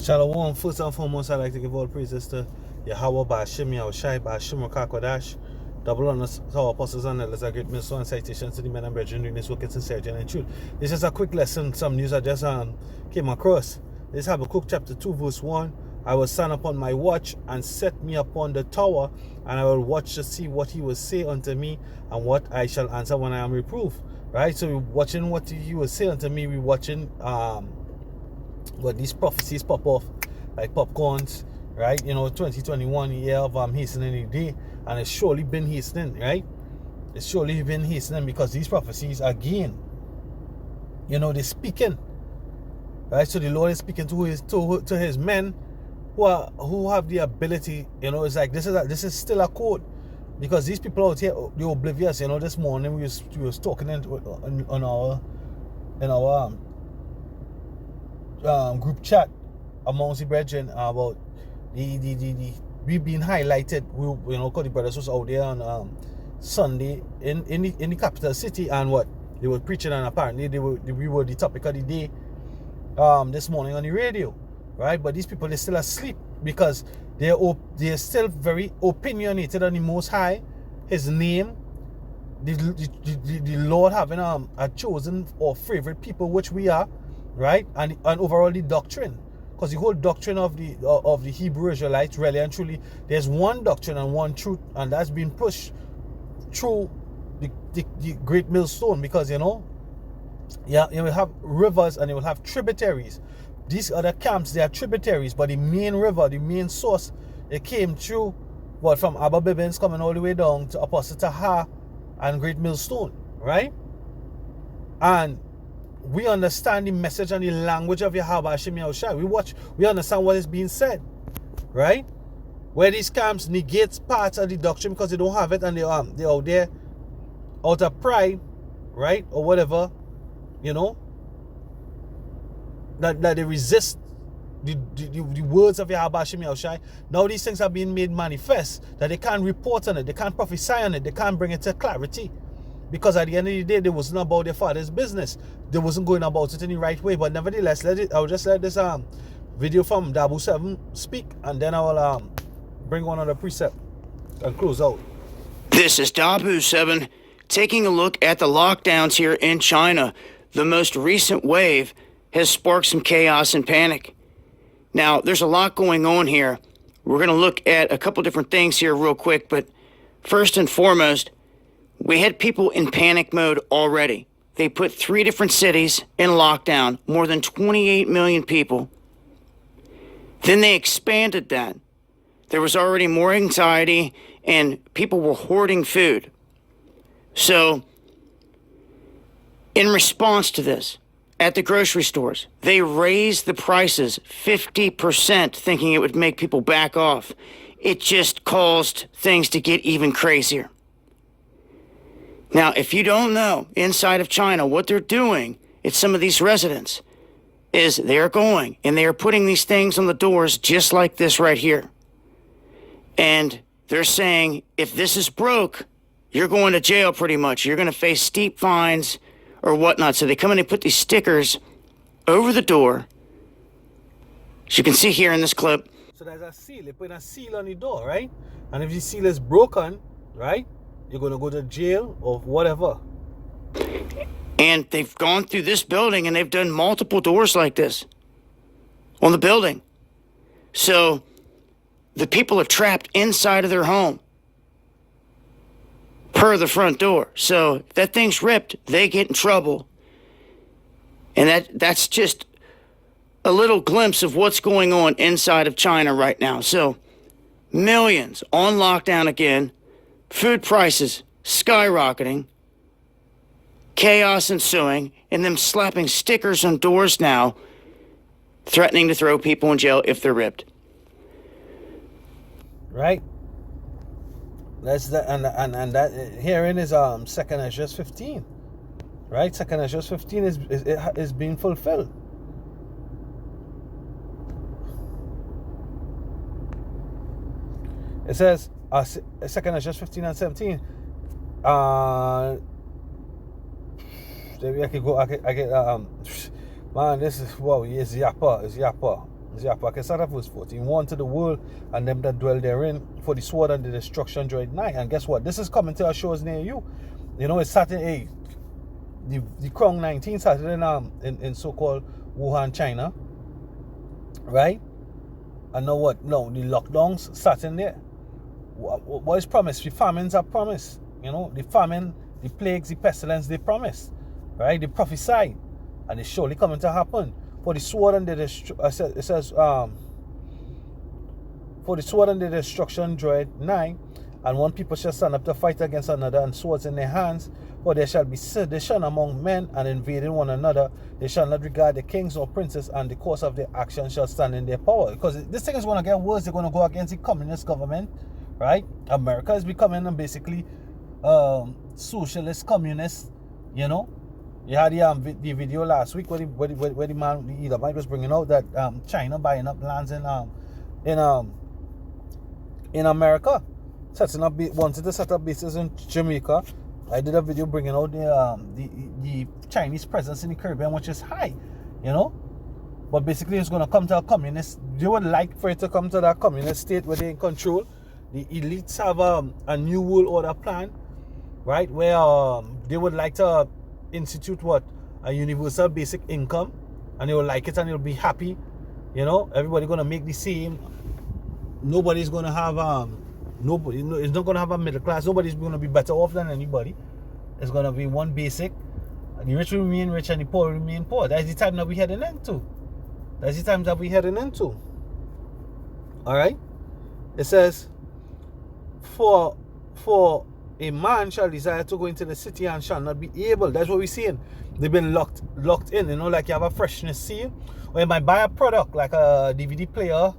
Shalom. First and foremost, I'd like to give all praises to Yahweh, Ba'ashim, Yahushai, Ba'ashim, Rakakwadash. Double honors to our apostles and elders, a great minister and citations to the men and brethren in this work in sincerity and in truth. This is a quick lesson, some news I just came across. This is Habakkuk chapter 2, verse 1. I will stand upon my watch and set me upon the tower, and I will watch to see what he will say unto me and what I shall answer when I am reproved. Right? So we're watching what he will say unto me. We're watching what these prophecies pop off like popcorns, right? 2021 year of hastening the day, and it's surely been hastening, right? It's surely been hastening because these prophecies again, they're speaking, right? So the Lord is speaking to his men who have the ability. It's like this is still a code, because these people out here, they're oblivious. This morning we was talking in our group chat amongst the brethren about the we being highlighted. Because the brothers was out there on Sunday in the capital city, and what they were preaching, and apparently we were the topic of the day this morning on the radio, right? But these people, they're still asleep because they're still very opinionated on the Most High, His name, the Lord having a chosen or favorite people, which we are, right? And overall the doctrine, because the whole doctrine of the Hebrew Israelites, really and truly, there's one doctrine and one truth, and that's been pushed through the great millstone, because you will have rivers and you will have tributaries. These other camps, they are tributaries, but the main river, the main source, it came through from Abba Bibbins coming all the way down to Apostle Taha and Great Millstone, right? And we understand the message and the language of Yahweh Hashem Yahushai. We understand what is being said, right? Where these camps negates parts of the doctrine because they don't have it, and they're out there out of pride, right? Or whatever, that they resist the words of Yahweh Hashem Yahushai. Now these things are being made manifest, that they can't report on it, they can't prophesy on it, they can't bring it to clarity. Because at the end of the day, they wasn't about their father's business. They wasn't going about it in the right way. But nevertheless, I'll just let this video from Dabu 7 speak, and then I will bring one other precept and close out. This is Dabu 7 taking a look at the lockdowns here in China. The most recent wave has sparked some chaos and panic. Now, there's a lot going on here. We're going to look at a couple different things here real quick, but first and foremost, we had people in panic mode already. They put 3 different cities in lockdown, more than 28 million people. Then they expanded that. There was already more anxiety, and people were hoarding food. So, in response to this, at the grocery stores, they raised the prices 50%, thinking it would make people back off. It just caused things to get even crazier. Now, if you don't know, inside of China, what they're doing, it's some of these residents, is they're going and they're putting these things on the doors just like this right here. And they're saying, if this is broke, you're going to jail pretty much. You're going to face steep fines or whatnot. So they come in and put these stickers over the door. As you can see here in this clip. So there's a seal. They put a seal on the door, right? And if the seal is broken, right, you're going to go to jail or whatever. And they've gone through this building and they've done multiple doors like this on the building. So the people are trapped inside of their home per the front door. So if that thing's ripped, they get in trouble. And that's just a little glimpse of what's going on inside of China right now. So millions on lockdown again, food prices skyrocketing, chaos ensuing, and them slapping stickers on doors now, threatening to throw people in jail if they're ripped. Right? That's that, and that herein is 2nd Ezra 15, right? 2nd Ezra 15 is being fulfilled. It says 2nd Ezra 15 and 17. Maybe I could go. I get man. This is wow. It's yappa. Zechariah start at verse 14. Warn to the world and them that dwell therein, for the sword and the destruction draweth nigh. And guess what? This is coming to our shores near you. You know, it's starting the Crown 19 started in so-called Wuhan, China. Right? And now what? No, the lockdowns starting there. What is promised? The famines are promised. You know, the famine, the plagues, the pestilence, they promised. Right? They prophesied. And it's surely coming to happen. For the sword and the for the sword and the destruction draweth nigh, and one people shall stand up to fight against another, and swords in their hands. For there shall be sedition among men, and invading one another. They shall not regard the kings or princes, and the course of their action shall stand in their power. Because this thing is going to get worse. They're going to go against the communist government, right? America is becoming basically socialist, communist, you know. You had the video last week where the man, the Edomite, was bringing out that China buying up lands in America, wanted to set up bases in Jamaica. I did a video bringing out the Chinese presence in the Caribbean, which is high, you know. But basically, it's going to come to a communist. They would like for it to come to that communist state where they're in control. The elites have a new world order plan, right? Where they would like to institute a universal basic income, and they will like it and they'll be happy, you know. Everybody gonna make the same. Nobody's gonna have it's not gonna have a middle class. Nobody's gonna be better off than anybody. It's gonna be one basic, and the rich will remain rich and the poor will remain poor. That's the time that we're heading into. All right. It says, for a man shall desire to go into the city and shall not be able. That's what we're seeing. They've been locked in. You know, like you have a freshness seal, or you might buy a product like a DVD player,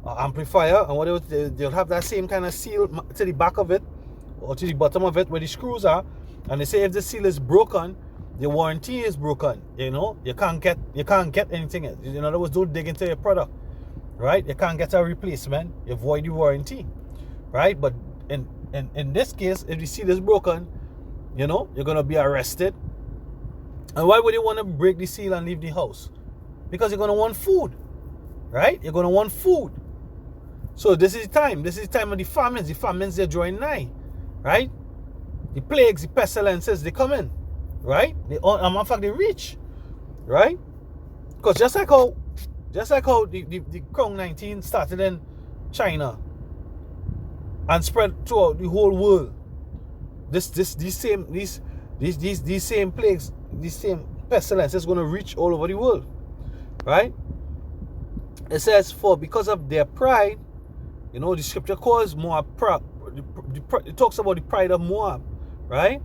or amplifier, and what they'll have that same kind of seal to the back of it or to the bottom of it where the screws are, and they say if the seal is broken, the warranty is broken. You know, you can't get anything. In other words, don't dig into your product, right? You can't get a replacement. You void the warranty, right? But in this case, if the seal is broken, you know, you're going to be arrested. And why would you want to break the seal and leave the house? Because you're going to want food, right? You're going to want food. So this is the time. This is the time of the famines. The famines, they're drawing nigh, right? The plagues, the pestilences, they come in, right? In fact, they reach, right? Because just like how the Crown 19 started in China and spread throughout the whole world, these same plagues, these same pestilence is going to reach all over the world, right? It says, for because of their pride, you know, the scripture calls Moab proud. It talks about the pride of Moab, right?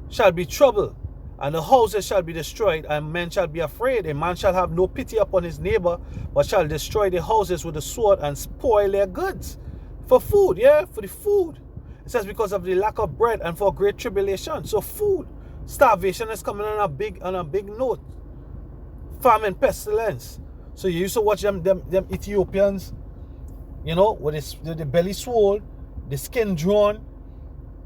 Shall be troubled, and the houses shall be destroyed, and men shall be afraid. A man shall have no pity upon his neighbor, but shall destroy the houses with the sword and spoil their goods. For food, yeah, for the food. It says because of the lack of bread and for great tribulation. So food, starvation is coming on a big note. Famine, pestilence. So you used to watch them Ethiopians, you know, with the belly swole, the skin drawn,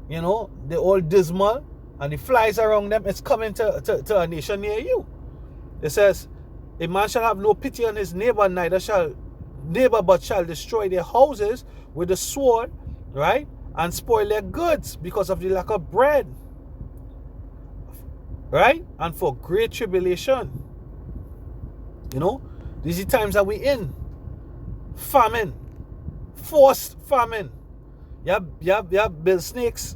you know, they're all dismal, and the flies around them. It's coming to a nation near you. It says, a man shall have no pity on his neighbor, but shall destroy their houses with the sword, right? And spoil their goods because of the lack of bread, right? And for great tribulation. You know, these are the times that we're in. Famine. Forced famine. You have bill snakes,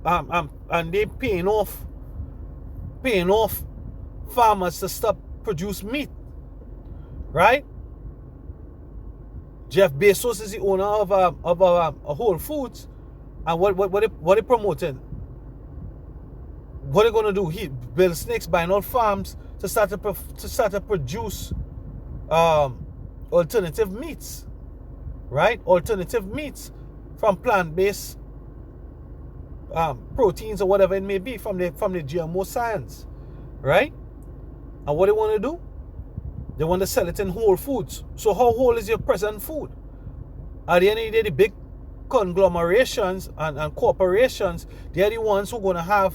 and they paying off farmers to stop produce meat, right? Jeff Bezos is the owner of Whole Foods, and what they promoting? What are they gonna do? He build snakes, buying out farms to start to produce alternative meats, right? Alternative meats from plant-based proteins or whatever it may be from the GMO science, right? And what they want to do? They want to sell it in Whole Foods. So how whole is your present food? At the end of the day, the big conglomerations and corporations, they're the ones who are going to have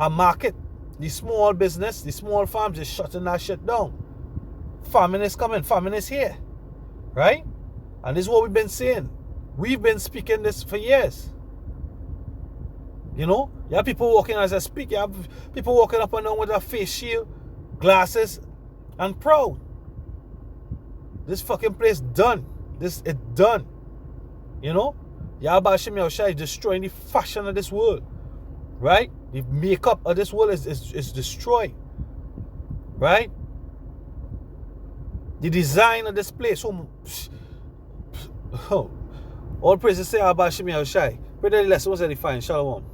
a market. The small business, the small farms is shutting that shit down. Famine is coming. Famine is here. Right? And this is what we've been saying. We've been speaking this for years. You know? You have people walking as I speak. You have people walking up and down with a face shield, glasses, and proud. This fucking place done. This is done. You know? Yahweh Shem Yahushua is destroying the fashion of this world. Right? The makeup of this world is destroyed. Right? The design of this place. All praises say Yahweh Shem Yahushua. Pray that the lesson was edifying. Shalom.